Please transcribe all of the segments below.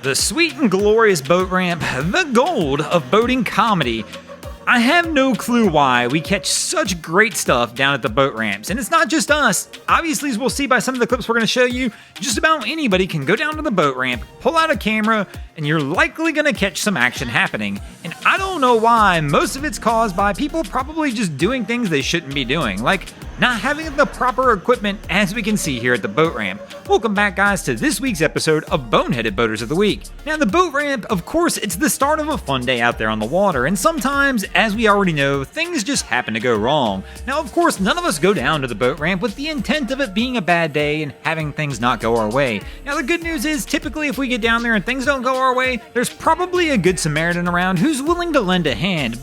The sweet and glorious boat ramp, the gold of boating comedy. I have no clue why we catch such great stuff down at the boat ramps, and it's not just us. Obviously, as we'll see by some of the clips we're going to show you, just about anybody can go down to the boat ramp, pull out a camera, and you're likely going to catch some action happening. And I don't know why, most of it's caused by people probably just doing things they shouldn't be doing, like not having the proper equipment, as we can see here at the boat ramp. Welcome back, guys, to this week's episode of Boneheaded Boaters of the Week. Now, the boat ramp, of course, it's the start of a fun day out there on the water, and sometimes, as we already know, things just happen to go wrong. Now, of course, none of us go down to the boat ramp with the intent of it being a bad day and having things not go our way. Now, the good news is, typically, if we get down there and things don't go our way, there's probably a good Samaritan around who's willing to lend a hand.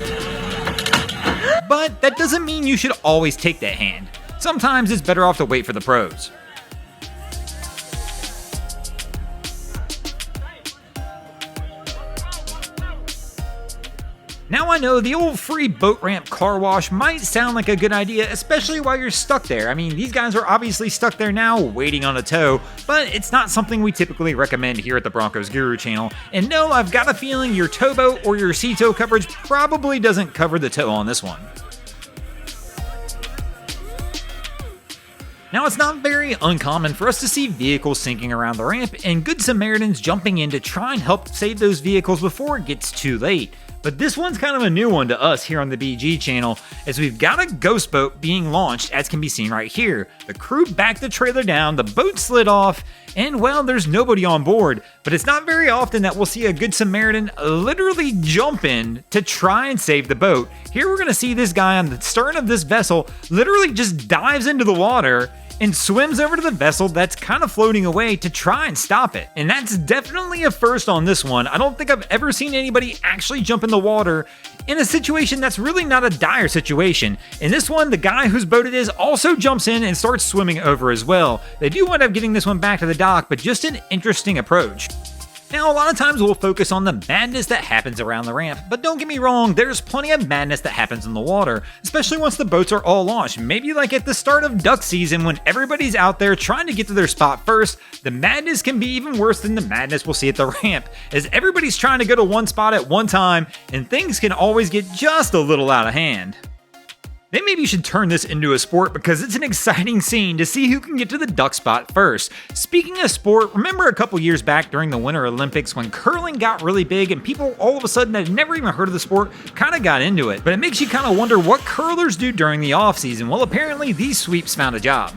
But that doesn't mean you should always take that hand. Sometimes it's better off to wait for the pros. Now I know the old free boat ramp car wash might sound like a good idea, especially while you're stuck there. I mean, these guys are obviously stuck there now, waiting on a tow, but it's not something we typically recommend here at the Broncos Guru channel. And no, I've got a feeling your towboat or your sea tow coverage probably doesn't cover the tow on this one. Now, it's not very uncommon for us to see vehicles sinking around the ramp and good Samaritans jumping in to try and help save those vehicles before it gets too late. But this one's kind of a new one to us here on the BG channel, as we've got a ghost boat being launched, as can be seen right here. The crew backed the trailer down, the boat slid off, and well, there's nobody on board. But it's not very often that we'll see a good Samaritan literally jump in to try and save the boat. Here we're going to see this guy on the stern of this vessel literally just dives into the water and swims over to the vessel that's kind of floating away to try and stop it. And that's definitely a first on this one. I don't think I've ever seen anybody actually jump in the water in a situation that's really not a dire situation. In this one, the guy whose boat it is also jumps in and starts swimming over as well. They do wind up getting this one back to the dock, but just an interesting approach. Now, a lot of times we'll focus on the madness that happens around the ramp, but don't get me wrong, there's plenty of madness that happens in the water, especially once the boats are all launched. Maybe like at the start of duck season when everybody's out there trying to get to their spot first, the madness can be even worse than the madness we'll see at the ramp, as everybody's trying to go to one spot at one time, and things can always get just a little out of hand. Then maybe you should turn this into a sport, because it's an exciting scene to see who can get to the duck spot first. Speaking of sport, remember a couple years back during the Winter Olympics when curling got really big and people all of a sudden that had never even heard of the sport kind of got into it. But it makes you kind of wonder what curlers do during the off season. Well, apparently these sweeps found a job.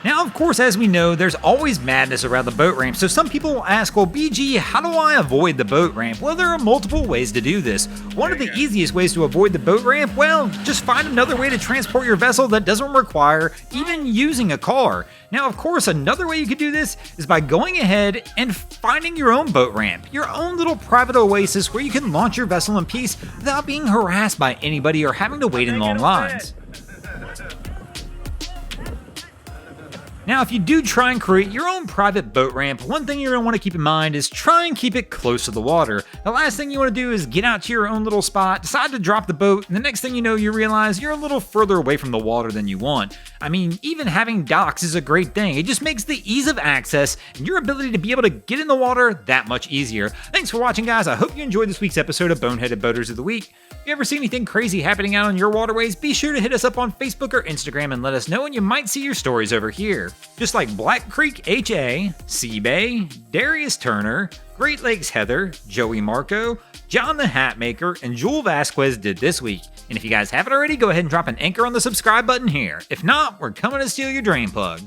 Now, of course, as we know, there's always madness around the boat ramp, so some people will ask, well, BG, how do I avoid the boat ramp? Well, there are multiple ways to do this. One of the easiest ways to avoid the boat ramp, well, just find another way to transport your vessel that doesn't require even using a car. Now, of course, another way you could do this is by going ahead and finding your own boat ramp, your own little private oasis where you can launch your vessel in peace without being harassed by anybody or having to wait in long lines. Now, if you do try and create your own private boat ramp, one thing you're going to want to keep in mind is try and keep it close to the water. The last thing you want to do is get out to your own little spot, decide to drop the boat, and the next thing you know, you realize you're a little further away from the water than you want. I mean, even having docks is a great thing. It just makes the ease of access and your ability to be able to get in the water that much easier. Thanks for watching, guys. I hope you enjoyed this week's episode of Boneheaded Boaters of the Week. If you ever see anything crazy happening out on your waterways, be sure to hit us up on Facebook or Instagram and let us know, and you might see your stories over here. Just like Black Creek HA, Sea Bay, Darius Turner, Great Lakes Heather, Joey Marco, John the Hatmaker, and Jewel Vasquez did this week. And if you guys haven't already, go ahead and drop an anchor on the subscribe button here. If not, we're coming to steal your drain plug.